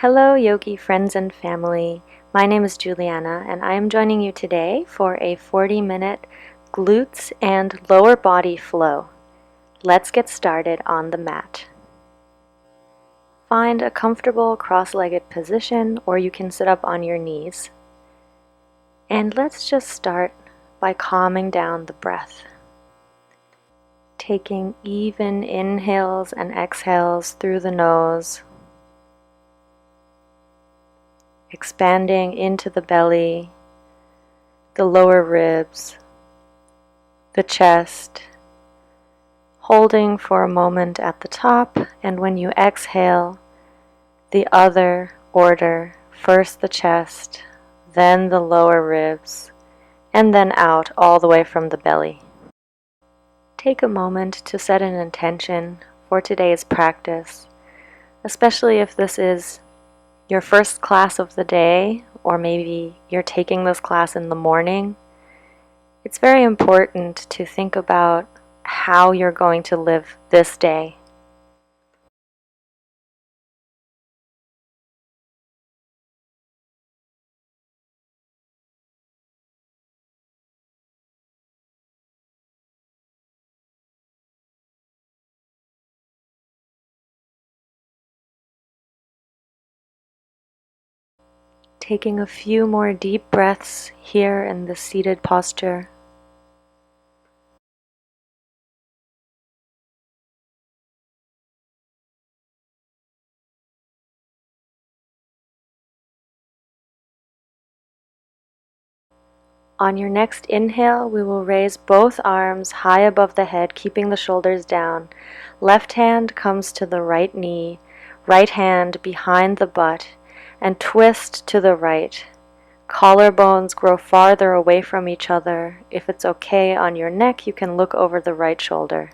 Hello, yogi friends and family. My name is Juliana, and I am joining you today for a 40-minute glutes and lower body flow. Let's get started on the mat. Find a comfortable cross-legged position, or you can sit up on your knees. And let's just start by calming down the breath. Taking even inhales and exhales through the nose. Expanding into the belly, the lower ribs, the chest, holding for a moment at the top, and when you exhale, the other order, first the chest, then the lower ribs, and then out all the way from the belly. Take a moment to set an intention for today's practice, especially if this is your first class of the day, or maybe you're taking this class in the morning. It's very important to think about how you're going to live this day. Taking a few more deep breaths here in the seated posture. On your next inhale, we will raise both arms high above the head, keeping the shoulders down. Left hand comes to the right knee, right hand behind the butt, and twist to the right. Collarbones grow farther away from each other. If it's okay on your neck, you can look over the right shoulder.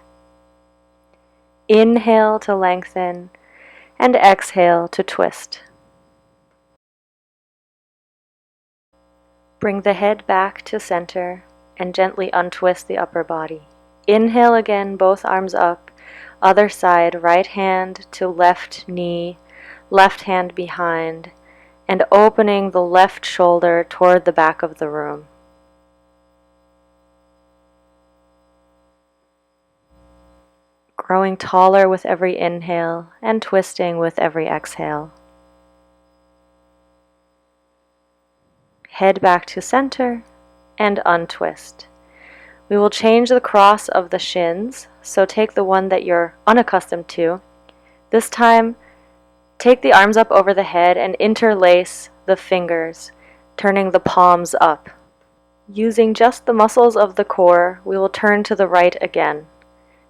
Inhale to lengthen, and exhale to twist. Bring the head back to center and gently untwist the upper body. Inhale again, both arms up. Other side, right hand to left knee, left hand behind, and opening the left shoulder toward the back of the room. Growing taller with every inhale and twisting with every exhale. Head back to center and untwist. We will change the cross of the shins, so take the one that you're unaccustomed to. This time, take the arms up over the head and interlace the fingers, turning the palms up. Using just the muscles of the core, we will turn to the right again.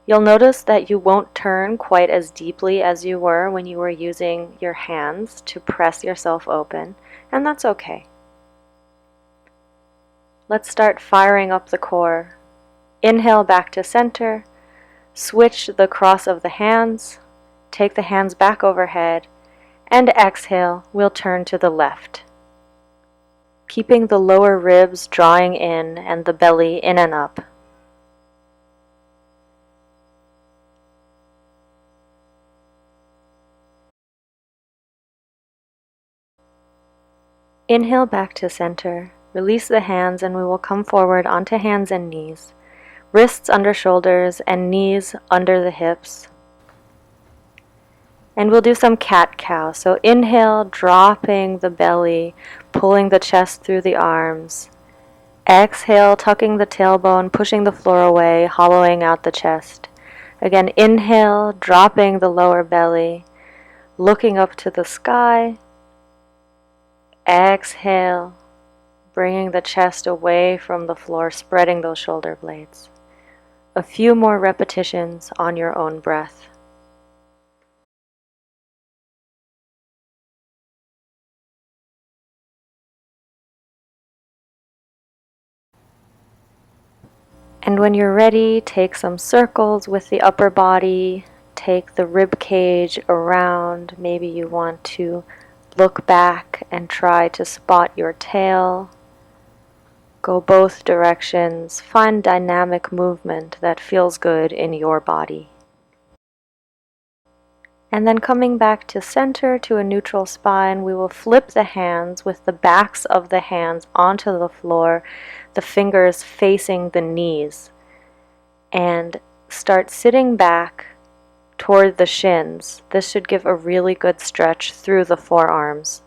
You'll notice that you won't turn quite as deeply as you were when you were using your hands to press yourself open, and that's okay. Let's start firing up the core. Inhale back to center, switch the cross of the hands, take the hands back overhead, and exhale, we'll turn to the left. Keeping the lower ribs drawing in and the belly in and up. Inhale back to center, release the hands, and we will come forward onto hands and knees. Wrists under shoulders and knees under the hips. And we'll do some cat-cow. So inhale, dropping the belly, pulling the chest through the arms. Exhale, tucking the tailbone, pushing the floor away, hollowing out the chest. Again, inhale, dropping the lower belly, looking up to the sky. Exhale, bringing the chest away from the floor, spreading those shoulder blades. A few more repetitions on your own breath. And when you're ready, take some circles with the upper body, take the rib cage around. Maybe you want to look back and try to spot your tail. Go both directions. Find dynamic movement that feels good in your body. And then coming back to center, to a neutral spine, we will flip the hands with the backs of the hands onto the floor, the fingers facing the knees, and start sitting back toward the shins. This should give a really good stretch through the forearms.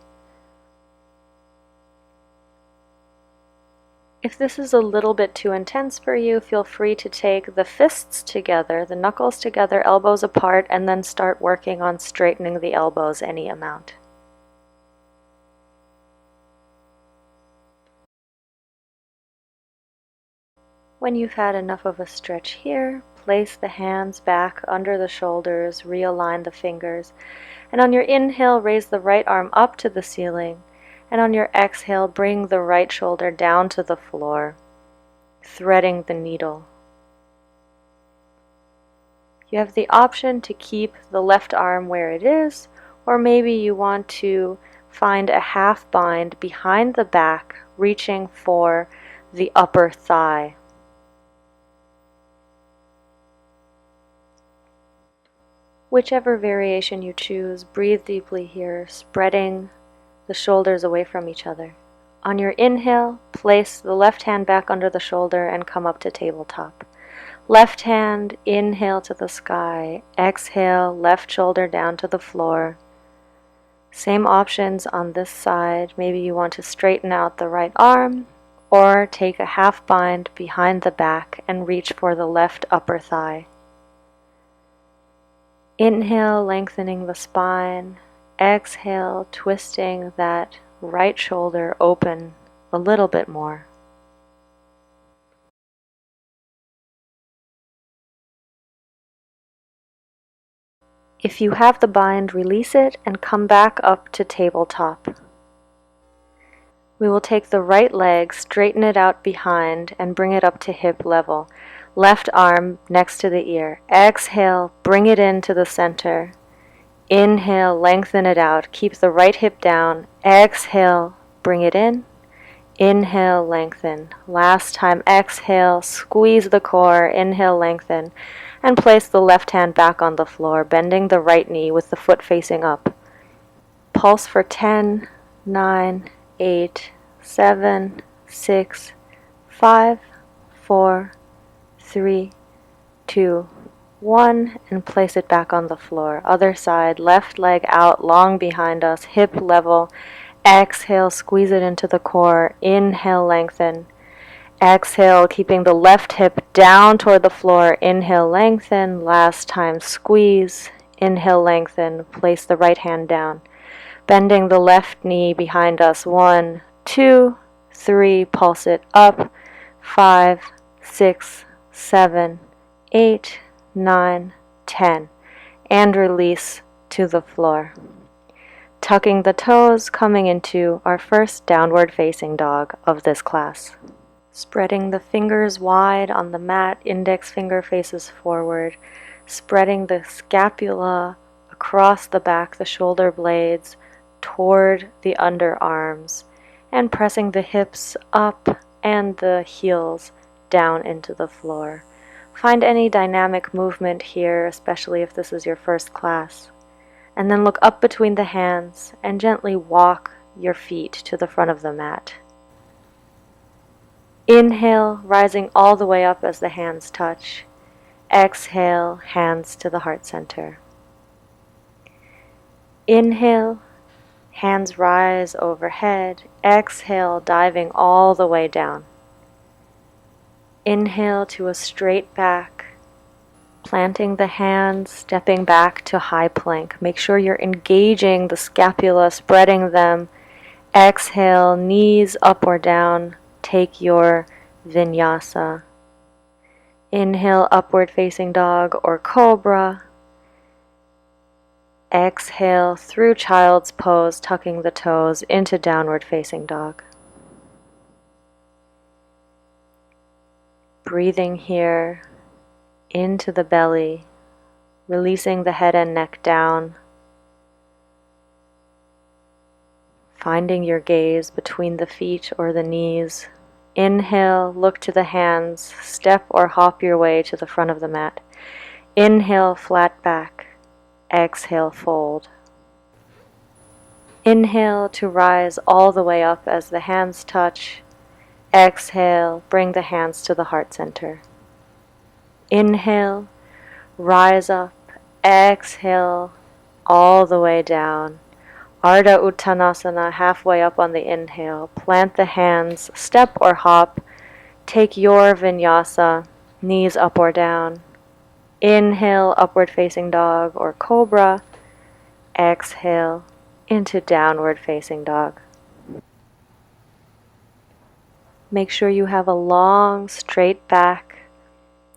If this is a little bit too intense for you, feel free to take the fists together, the knuckles together, elbows apart, and then start working on straightening the elbows any amount. When you've had enough of a stretch here, place the hands back under the shoulders, realign the fingers, and on your inhale, raise the right arm up to the ceiling, and on your exhale, bring the right shoulder down to the floor, threading the needle. You have the option to keep the left arm where it is, or maybe you want to find a half bind behind the back, reaching for the upper thigh. Whichever variation you choose, breathe deeply here, spreading the shoulders away from each other. On your inhale, place the left hand back under the shoulder and come up to tabletop. Left hand, inhale to the sky. Exhale, left shoulder down to the floor. Same options on this side. Maybe you want to straighten out the right arm, or take a half bind behind the back and reach for the left upper thigh. Inhale, lengthening the spine. Exhale, twisting that right shoulder open a little bit more. If you have the bind, release it and come back up to tabletop. We will take the right leg, straighten it out behind, and bring it up to hip level. Left arm next to the ear. Exhale, bring it into the center. Inhale, lengthen it out. Keep the right hip down. Exhale, bring it in. Inhale, lengthen. Last time, exhale, squeeze the core. Inhale, lengthen. And place the left hand back on the floor, bending the right knee with the foot facing up. Pulse for 10, 9, 8, 7, 6, 5, 4, 3, 2, 1, and place it back on the floor. Other side, left leg out, long behind us, hip level. Exhale, squeeze it into the core. Inhale, lengthen. Exhale, keeping the left hip down toward the floor. Inhale, lengthen. Last time, squeeze. Inhale, lengthen. Place the right hand down. Bending the left knee behind us. 1, 2, 3. Pulse it up. 5, 6, 7, 8, 9, 10. And release to the floor. Tucking the toes, coming into our first downward facing dog of this class. Spreading the fingers wide on the mat, index finger faces forward, spreading the scapula across the back, the shoulder blades toward the underarms, and pressing the hips up and the heels down into the floor. Find any dynamic movement here, especially if this is your first class. And then look up between the hands and gently walk your feet to the front of the mat. Inhale, rising all the way up as the hands touch. Exhale, hands to the heart center. Inhale, hands rise overhead. Exhale, diving all the way down. Inhale to a straight back. Planting the hands, stepping back to high plank. Make sure you're engaging the scapula, spreading them. Exhale, knees up or down. Take your vinyasa. Inhale, upward facing dog or cobra. Exhale through child's pose, tucking the toes into downward facing dog. Breathing here into the belly, releasing the head and neck down. Finding your gaze between the feet or the knees. Inhale, look to the hands, step or hop your way to the front of the mat. Inhale, flat back. exhale, fold. Inhale to rise all the way up as the hands touch. Exhale, bring the hands to the heart center. Inhale, rise up. Exhale, all the way down. Ardha Uttanasana, halfway up on the inhale. Plant the hands, step or hop. Take your vinyasa, knees up or down. Inhale, upward facing dog or cobra. Exhale into downward facing dog. Make sure you have a long, straight back,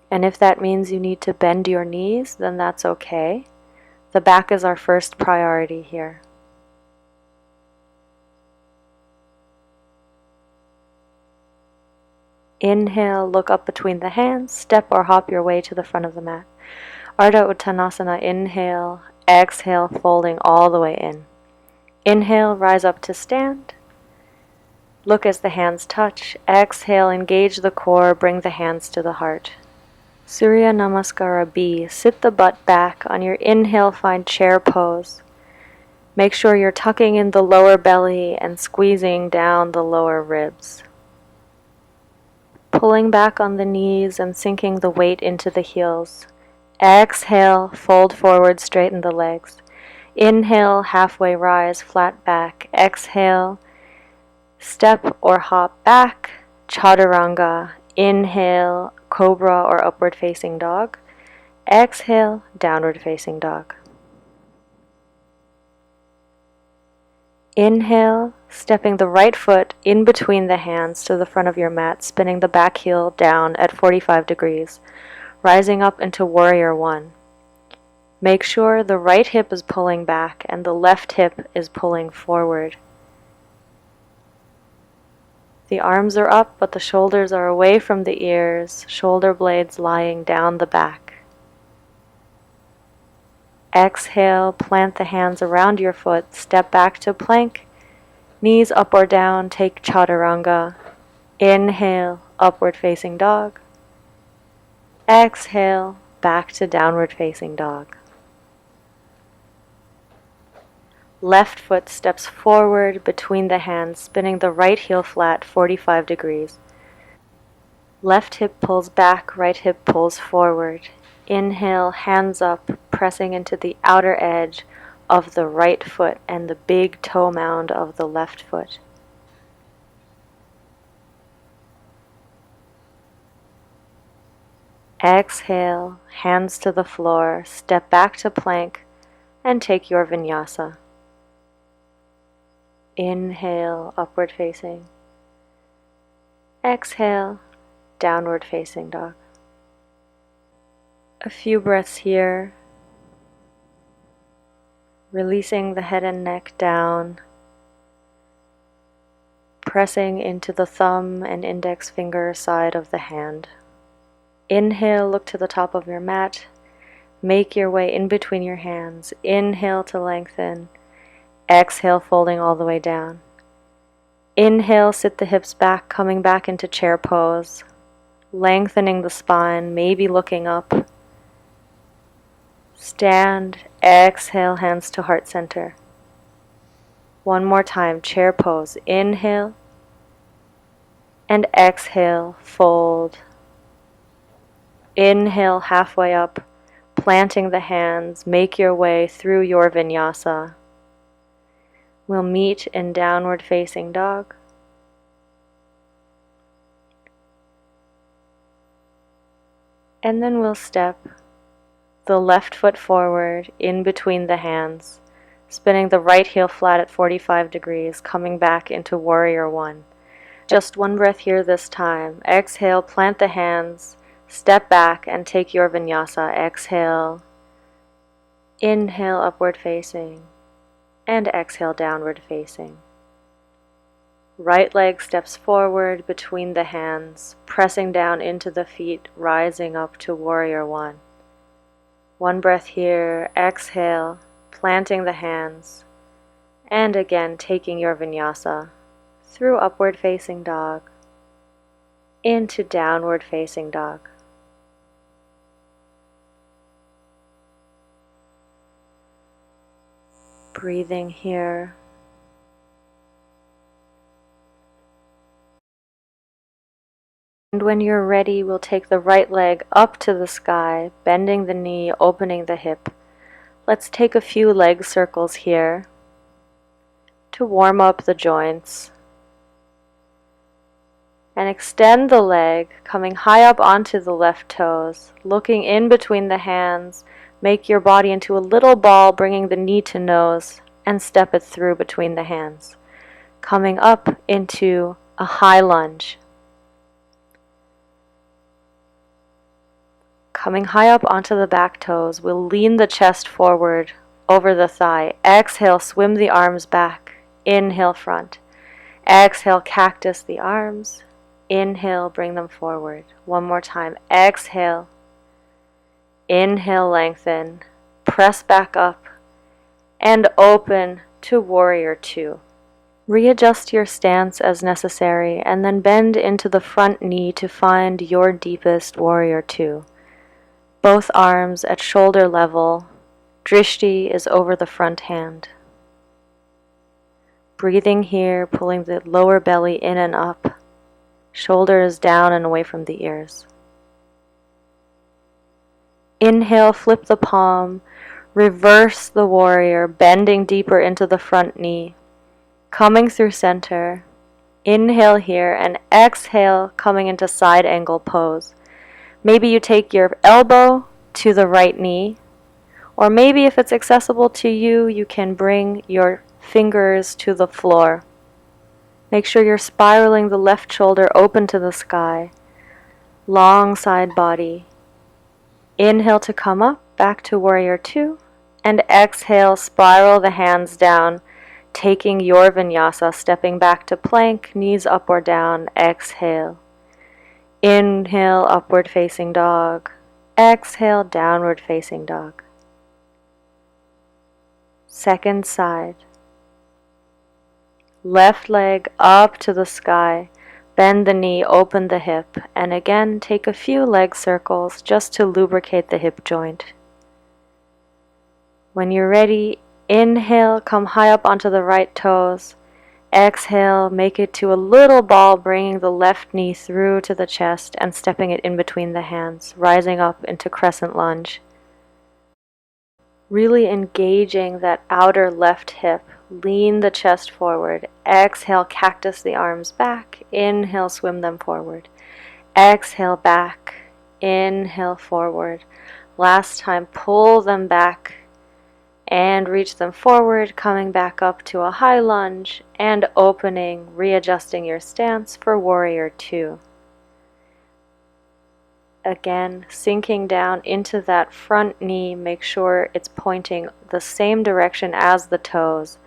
and if that means you need to bend your knees, then that's okay. The back is our first priority here. Inhale, look up between the hands, step or hop your way to the front of the mat. Ardha Uttanasana, inhale, exhale, folding all the way in. Inhale, rise up to stand. Look as the hands touch. Exhale, engage the core, bring the hands to the heart. Surya Namaskara B. Sit the butt back. On your inhale, find chair pose. Make sure you're tucking in the lower belly and squeezing down the lower ribs. Pulling back on the knees and sinking the weight into the heels. Exhale, fold forward, straighten the legs. Inhale, halfway rise, flat back. Exhale, step or hop back, chaturanga. Inhale, cobra or upward facing dog. Exhale, downward facing dog. Inhale, stepping the right foot in between the hands to the front of your mat, spinning the back heel down at 45 degrees, rising up into warrior one. Make sure the right hip is pulling back and the left hip is pulling forward. The arms are up, but the shoulders are away from the ears, shoulder blades lying down the back. Exhale, plant the hands around your foot, step back to plank, knees up or down, take chaturanga. Inhale, upward facing dog. Exhale, back to downward facing dog. Left foot steps forward between the hands, spinning the right heel flat 45 degrees. Left hip pulls back, right hip pulls forward. Inhale, hands up, pressing into the outer edge of the right foot and the big toe mound of the left foot. Exhale, hands to the floor, step back to plank, and take your vinyasa. Inhale, upward facing. Exhale, downward facing dog. A few breaths here, releasing the head and neck down, pressing into the thumb and index finger side of the hand. Inhale, look to the top of your mat, make your way in between your hands. Inhale to lengthen, exhale, folding all the way down. Inhale, sit the hips back, coming back into chair pose, lengthening the spine, maybe looking up. Stand, exhale, hands to heart center. One more time, chair pose. Inhale and exhale, fold. Inhale, halfway up, planting the hands, make your way through your vinyasa. We'll meet in downward facing dog. And then we'll step the left foot forward in between the hands, spinning the right heel flat at 45 degrees, coming back into warrior one. Just one breath here this time. Exhale, plant the hands, step back and take your vinyasa. Exhale, inhale, upward facing, and exhale, downward facing. Right leg steps forward between the hands, pressing down into the feet, rising up to warrior one. One breath here, exhale, planting the hands, and again taking your vinyasa through upward facing dog into downward facing dog. Breathing here. And when you're ready, we'll take the right leg up to the sky, bending the knee, opening the hip. Let's take a few leg circles here to warm up the joints. And extend the leg, coming high up onto the left toes, looking in between the hands. Make your body into a little ball, bringing the knee to nose, and step it through between the hands. Coming up into a high lunge. Coming high up onto the back toes, we'll lean the chest forward over the thigh. Exhale, swim the arms back. Inhale, front. Exhale, cactus the arms. Inhale, bring them forward. One more time. Exhale. Inhale, lengthen. Press back up. And open to warrior two. Readjust your stance as necessary, and then bend into the front knee to find your deepest warrior two. Both arms at shoulder level. Drishti is over the front hand. Breathing here, pulling the lower belly in and up. Shoulders down and away from the ears. Inhale, flip the palm. Reverse the warrior, bending deeper into the front knee. Coming through center. Inhale here and exhale, coming into side angle pose. Maybe you take your elbow to the right knee, or maybe if it's accessible to you, you can bring your fingers to the floor. Make sure you're spiraling the left shoulder open to the sky. Long side body. Inhale to come up, back to warrior two, and exhale, spiral the hands down, taking your vinyasa, stepping back to plank, knees up or down. Exhale. Inhale, upward facing dog. Exhale, downward facing dog. Second side. Left leg up to the sky. Bend the knee, open the hip, and again take a few leg circles just to lubricate the hip joint. When you're ready, inhale, come high up onto the right toes. Exhale, make it to a little ball, bringing the left knee through to the chest and stepping it in between the hands, rising up into crescent lunge. Really engaging that outer left hip. Lean the chest forward. Exhale, cactus the arms back. Inhale, swim them forward. Exhale, back. Inhale, forward. Last time, pull them back and reach them forward, coming back up to a high lunge and opening, readjusting your stance for warrior two. Again, sinking down into that front knee, make sure it's pointing the same direction as the toes,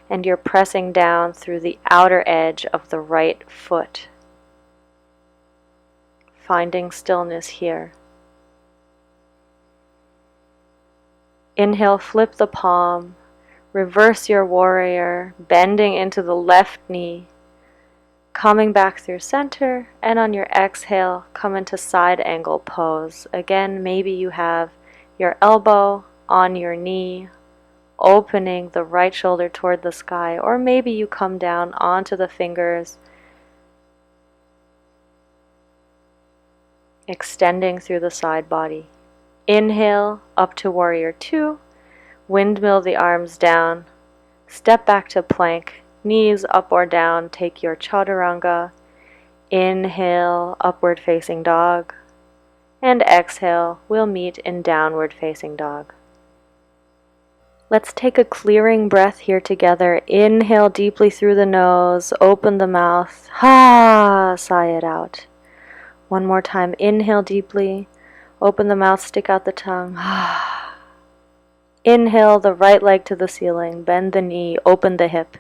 and you're pressing down through the outer edge of the right foot. Finding stillness here. Inhale, flip the palm, reverse your warrior, bending into the left knee, coming back through center, and on your exhale, come into side angle pose. Again, maybe you have your elbow on your knee, opening the right shoulder toward the sky, or maybe you come down onto the fingers, extending through the side body. Inhale, up to warrior two, windmill the arms down, step back to plank, knees up or down, take your chaturanga. Inhale, upward facing dog, and exhale, we'll meet in downward facing dog. Let's take a clearing breath here together. Inhale deeply through the nose, open the mouth, sigh it out. One more time, inhale deeply, open the mouth, stick out the tongue. Inhale the right leg to the ceiling, bend the knee, open the hip.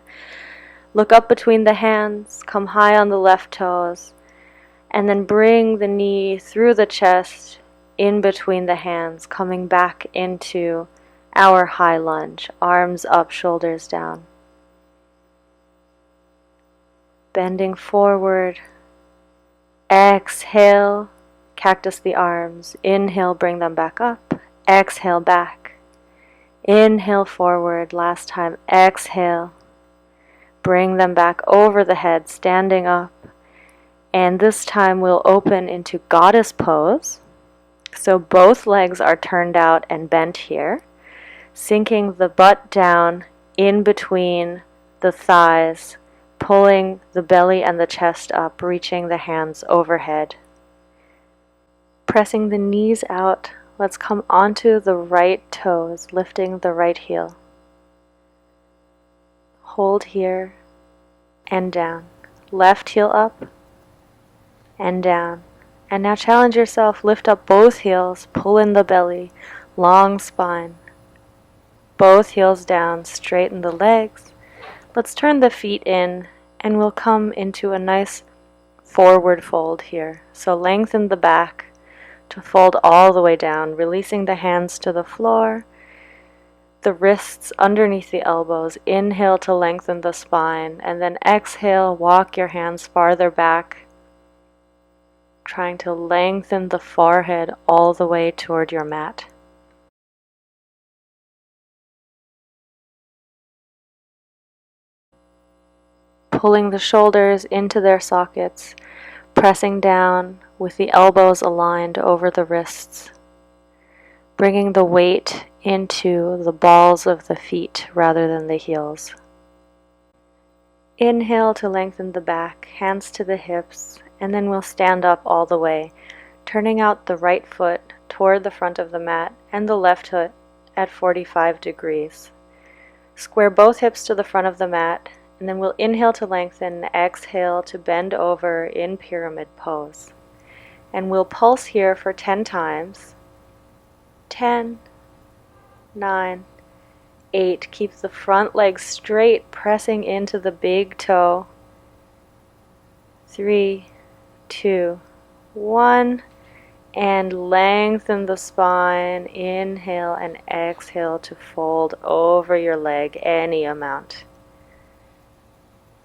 Look up between the hands, come high on the left toes, and then bring the knee through the chest, in between the hands, coming back into our high lunge, arms up, shoulders down. Bending forward, exhale, cactus the arms, inhale, bring them back up, exhale, back, Inhale forward, last time. Exhale. Bring them back over the head, standing up. And this time we'll open into goddess pose. So both legs are turned out and bent here, sinking the butt down in between the thighs, pulling the belly and the chest up, reaching the hands overhead. Pressing the knees out, let's come onto the right toes, lifting the right heel. Hold here and down. Left heel up and down. And now challenge yourself, lift up both heels, pull in the belly, long spine. Both heels down, straighten the legs. Let's turn the feet in and we'll come into a nice forward fold here. So lengthen the back to fold all the way down, releasing the hands to the floor, the wrists underneath the elbows. Inhale to lengthen the spine, and then exhale, walk your hands farther back, trying to lengthen the forehead all the way toward your mat. Pulling the shoulders into their sockets, pressing down with the elbows aligned over the wrists, bringing the weight into the balls of the feet rather than the heels. Inhale to lengthen the back, hands to the hips, and then we'll stand up all the way, turning out the right foot toward the front of the mat and the left foot at 45 degrees. Square both hips to the front of the mat, and then we'll inhale to lengthen, exhale to bend over in pyramid pose. And we'll pulse here for 10 times. 10, 9, 8. Keep the front leg straight, pressing into the big toe. 3, 2, 1. And lengthen the spine. Inhale and exhale to fold over your leg any amount.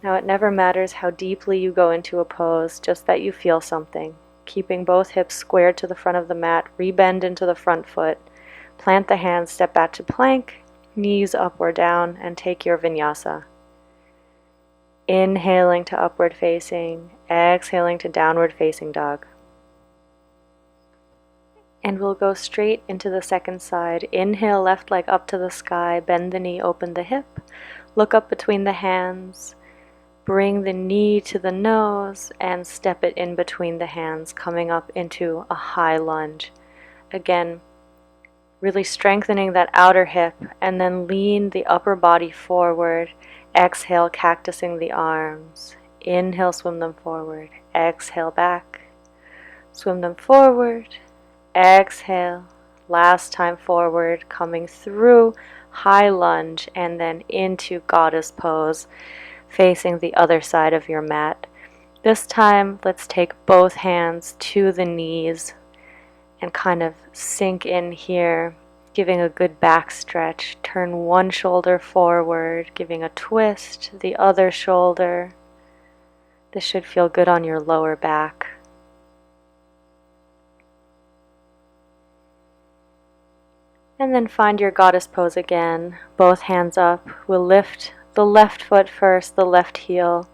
Now it never matters how deeply you go into a pose, just that you feel something. Keeping both hips squared to the front of the mat, rebend into the front foot, plant the hands, step back to plank, knees up or down, and take your vinyasa. Inhaling to upward facing, exhaling to downward facing dog. And we'll go straight into the second side. Inhale, left leg up to the sky, bend the knee, open the hip, look up between the hands, bring the knee to the nose and step it in between the hands, coming up into a high lunge. Again, really strengthening that outer hip, and then lean the upper body forward. Exhale, cactusing the arms. Inhale, swim them forward. Exhale, back. Swim them forward. Exhale. Last time forward, coming through high lunge and then into goddess pose, facing the other side of your mat. This time, let's take both hands to the knees and kind of sink in here, giving a good back stretch. Turn one shoulder forward, giving a twist, the other shoulder. This should feel good on your lower back. And then find your goddess pose again. Both hands up. We'll lift the left foot first, the left heel,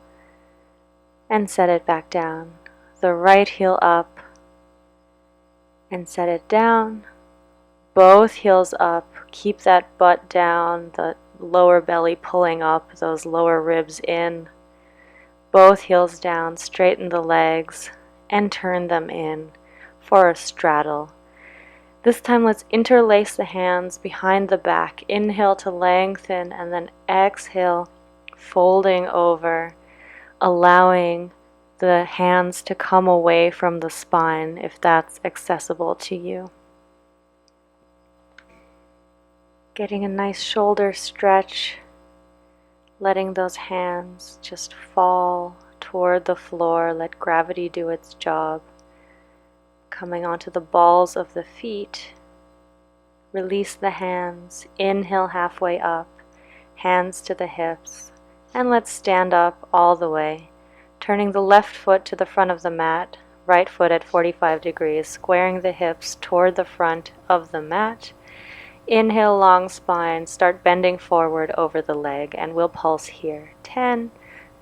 and set it back down. The right heel up and set it down. Both heels up. Keep that butt down, the lower belly pulling up, those lower ribs in. Both heels down, straighten the legs and turn them in for a straddle. This time let's interlace the hands behind the back. Inhale to lengthen and then exhale, folding over, allowing the hands to come away from the spine if that's accessible to you. Getting a nice shoulder stretch, letting those hands just fall toward the floor, let gravity do its job. Coming onto the balls of the feet, release the hands, inhale halfway up, hands to the hips, and let's stand up all the way, turning the left foot to the front of the mat, right foot at 45 degrees, squaring the hips toward the front of the mat. Inhale, long spine, start bending forward over the leg, and we'll pulse here. 10,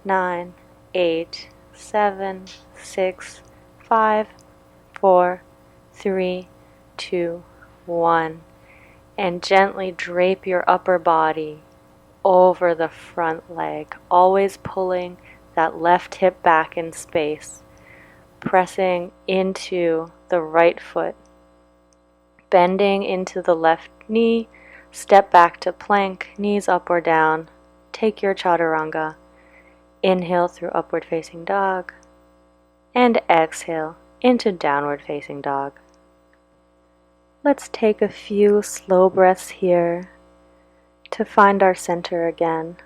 9, 8, 7, 6, 5, 4, 3, 2, 1. And gently drape your upper body over the front leg, always pulling that left hip back in space, pressing into the right foot, bending into the left knee, step back to plank, knees up or down, take your chaturanga, inhale through upward facing dog, and exhale into downward facing dog. Let's take a few slow breaths here to find our center again.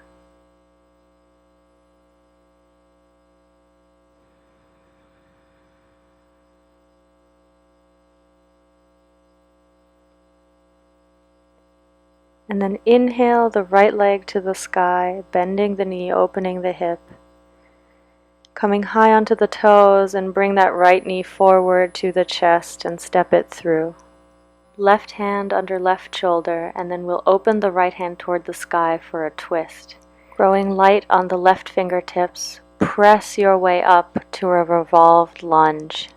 And then inhale the right leg to the sky, bending the knee, opening the hip. Coming high onto the toes and bring that right knee forward to the chest and step it through. Left hand under left shoulder, and then we'll open the right hand toward the sky for a twist. Growing light on the left fingertips, press your way up to a revolved lunge.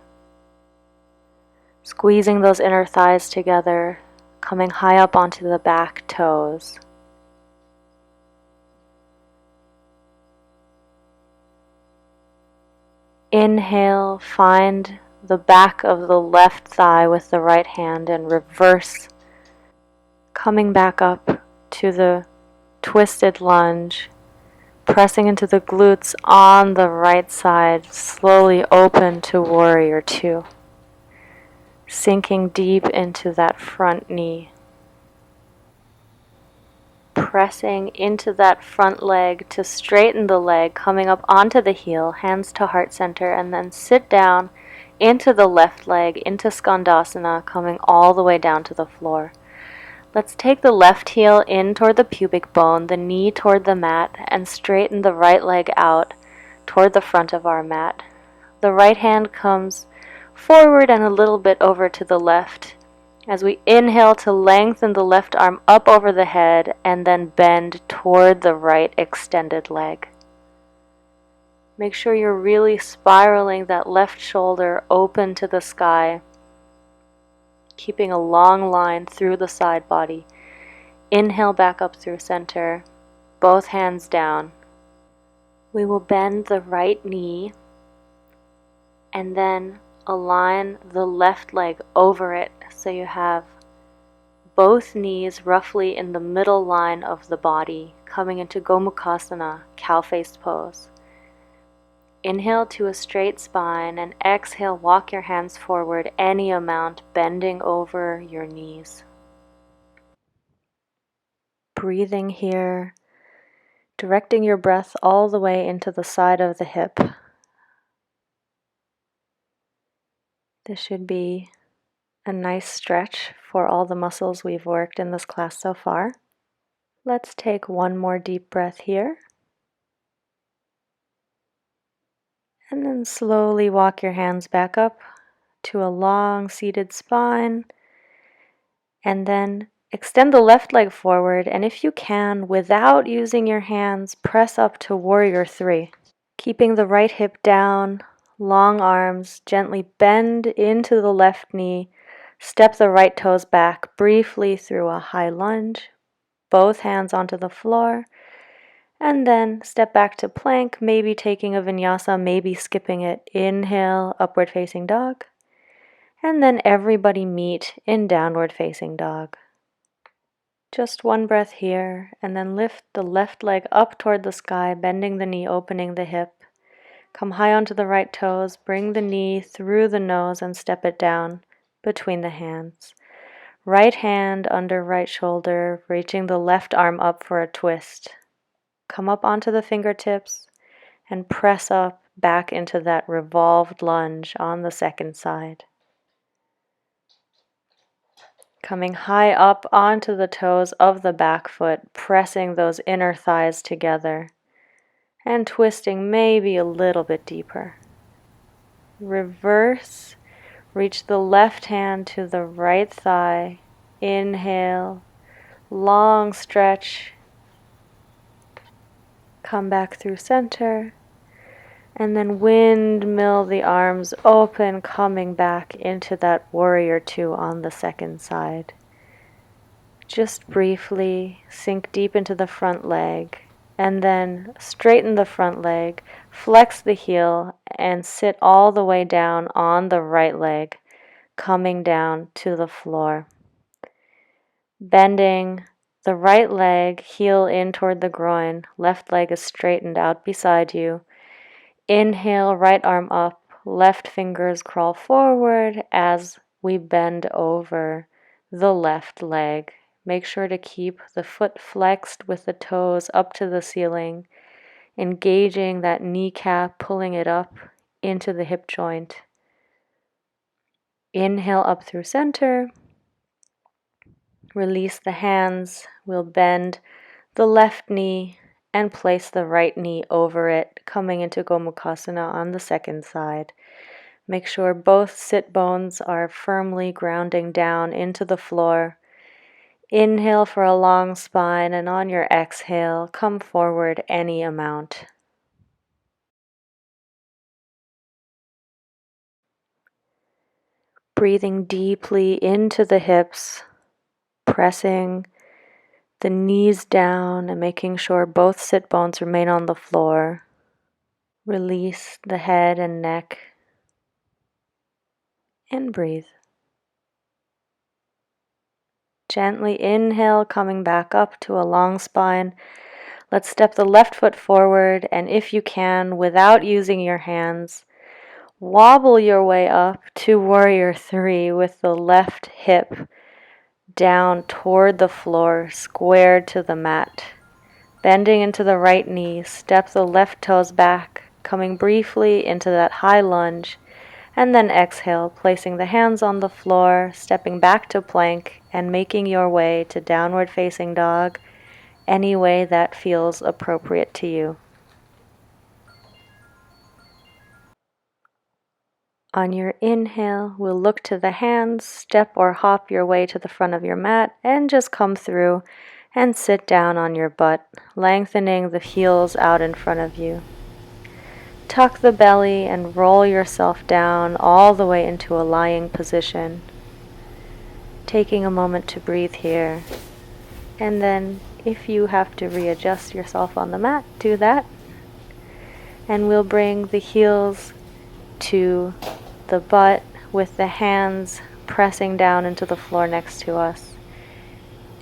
Squeezing those inner thighs together, coming high up onto the back toes. Inhale, find the back of the left thigh with the right hand and reverse, coming back up to the twisted lunge, pressing into the glutes on the right side, slowly open to warrior two, sinking deep into that front knee. Pressing into that front leg to straighten the leg, coming up onto the heel, hands to heart center, and then sit down into the left leg, into Skandasana, coming all the way down to the floor. Let's take the left heel in toward the pubic bone, the knee toward the mat, and straighten the right leg out toward the front of our mat. The right hand comes forward and a little bit over to the left, as we inhale to lengthen the left arm up over the head and then bend toward the right extended leg. Make sure you're really spiraling that left shoulder open to the sky, keeping a long line through the side body. Inhale back up through center, both hands down. We will bend the right knee and then align the left leg over it so you have both knees roughly in the middle line of the body, coming into Gomukhasana, cow-faced pose. Inhale to a straight spine and exhale, walk your hands forward any amount, bending over your knees. Breathing here, directing your breath all the way into the side of the hip. This should be a nice stretch for all the muscles we've worked in this class so far. Let's take one more deep breath here. And then slowly walk your hands back up to a long seated spine. And then extend the left leg forward. And if you can, without using your hands, press up to warrior three. Keeping the right hip down, long arms, gently bend into the left knee. Step the right toes back briefly through a high lunge. Both hands onto the floor. And then step back to plank, maybe taking a vinyasa, maybe skipping it. Inhale, upward facing dog. And then everybody meet in downward facing dog. Just one breath here, and then lift the left leg up toward the sky, bending the knee, opening the hip. Come high onto the right toes, bring the knee through the nose and step it down between the hands. Right hand under right shoulder, reaching the left arm up for a twist. Come up onto the fingertips and press up back into that revolved lunge on the second side. Coming high up onto the toes of the back foot, pressing those inner thighs together and twisting maybe a little bit deeper. Reverse, reach the left hand to the right thigh. Inhale, long stretch. Come back through center. And then windmill the arms open, coming back into that warrior two on the second side. Just briefly sink deep into the front leg, and then straighten the front leg, flex the heel, and sit all the way down on the right leg, coming down to the floor. Bending the right leg, heel in toward the groin, left leg is straightened out beside you. Inhale, right arm up, left fingers crawl forward as we bend over the left leg. Make sure to keep the foot flexed with the toes up to the ceiling, engaging that kneecap, pulling it up into the hip joint. Inhale up through center. Release the hands. We'll bend the left knee and place the right knee over it, coming into Gomukhasana on the second side. Make sure both sit bones are firmly grounding down into the floor. Inhale for a long spine, and on your exhale, come forward any amount. Breathing deeply into the hips, pressing the knees down and making sure both sit bones remain on the floor. Release the head and neck and breathe. Gently inhale, coming back up to a long spine. Let's step the left foot forward, and if you can, without using your hands, wobble your way up to warrior three with the left hip down toward the floor, squared to the mat. Bending into the right knee, step the left toes back, coming briefly into that high lunge, and then exhale, placing the hands on the floor, stepping back to plank, and making your way to downward facing dog, any way that feels appropriate to you. On your inhale, we'll look to the hands, step or hop your way to the front of your mat, and just come through and sit down on your butt, lengthening the heels out in front of you. Tuck the belly and roll yourself down all the way into a lying position. Taking a moment to breathe here. And then if you have to readjust yourself on the mat, do that. And we'll bring the heels to the butt with the hands pressing down into the floor next to us.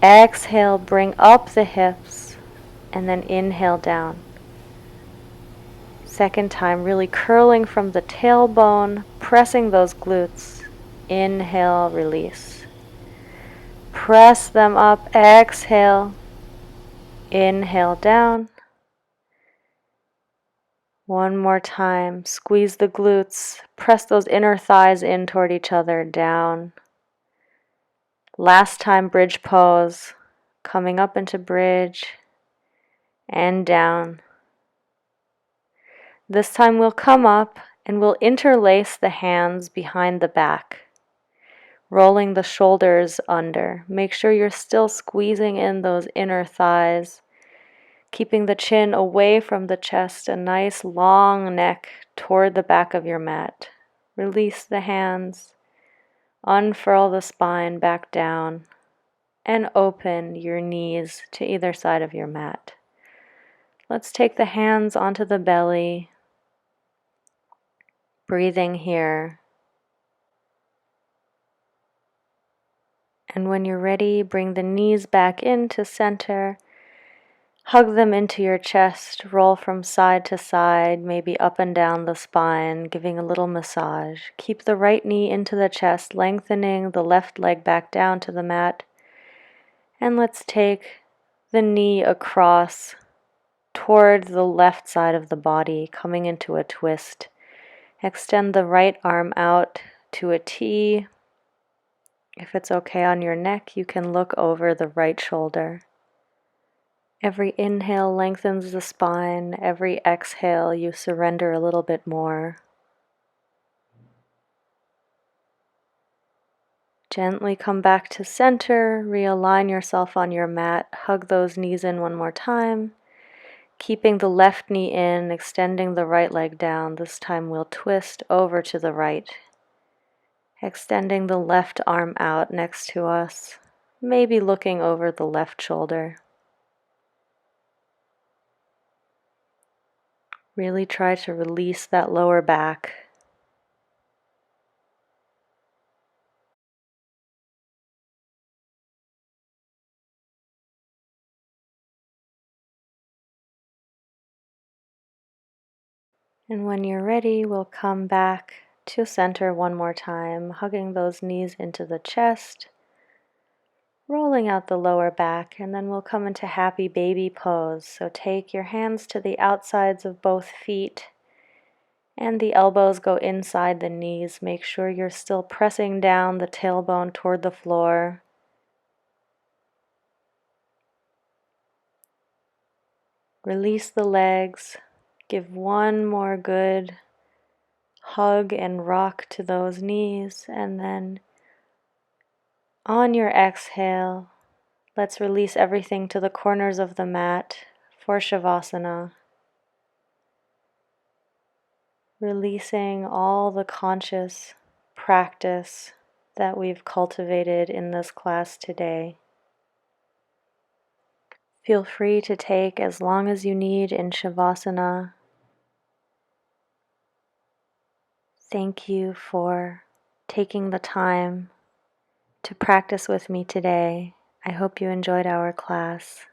Exhale, bring up the hips, and then inhale down. Second time, really curling from the tailbone, pressing those glutes. Inhale, release. Press them up, exhale, inhale down. One more time, squeeze the glutes, press those inner thighs in toward each other, down. Last time, bridge pose, coming up into bridge and down. This time we'll come up and we'll interlace the hands behind the back, rolling the shoulders under. Make sure you're still squeezing in those inner thighs, keeping the chin away from the chest, a nice long neck toward the back of your mat. Release the hands, unfurl the spine back down, and open your knees to either side of your mat. Let's take the hands onto the belly, breathing here. And when you're ready, bring the knees back into center. Hug them into your chest, roll from side to side, maybe up and down the spine, giving a little massage. Keep the right knee into the chest, lengthening the left leg back down to the mat. And let's take the knee across toward the left side of the body, coming into a twist. Extend the right arm out to a T. If it's okay on your neck, you can look over the right shoulder. Every inhale lengthens the spine. Every exhale, you surrender a little bit more. Gently come back to center, realign yourself on your mat, hug those knees in one more time. Keeping the left knee in, extending the right leg down. This time we'll twist over to the right. Extending the left arm out next to us, maybe looking over the left shoulder. Really try to release that lower back. And when you're ready, we'll come back to center one more time, hugging those knees into the chest, rolling out the lower back, and then we'll come into happy baby pose. So take your hands to the outsides of both feet, and the elbows go inside the knees. Make sure you're still pressing down the tailbone toward the floor. Release the legs. Give one more good hug and rock to those knees, and then on your exhale, let's release everything to the corners of the mat for Shavasana. Releasing all the conscious practice that we've cultivated in this class today. Feel free to take as long as you need in Shavasana. Thank you for taking the time to practice with me today. I hope you enjoyed our class.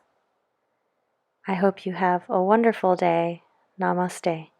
I hope you have a wonderful day. Namaste.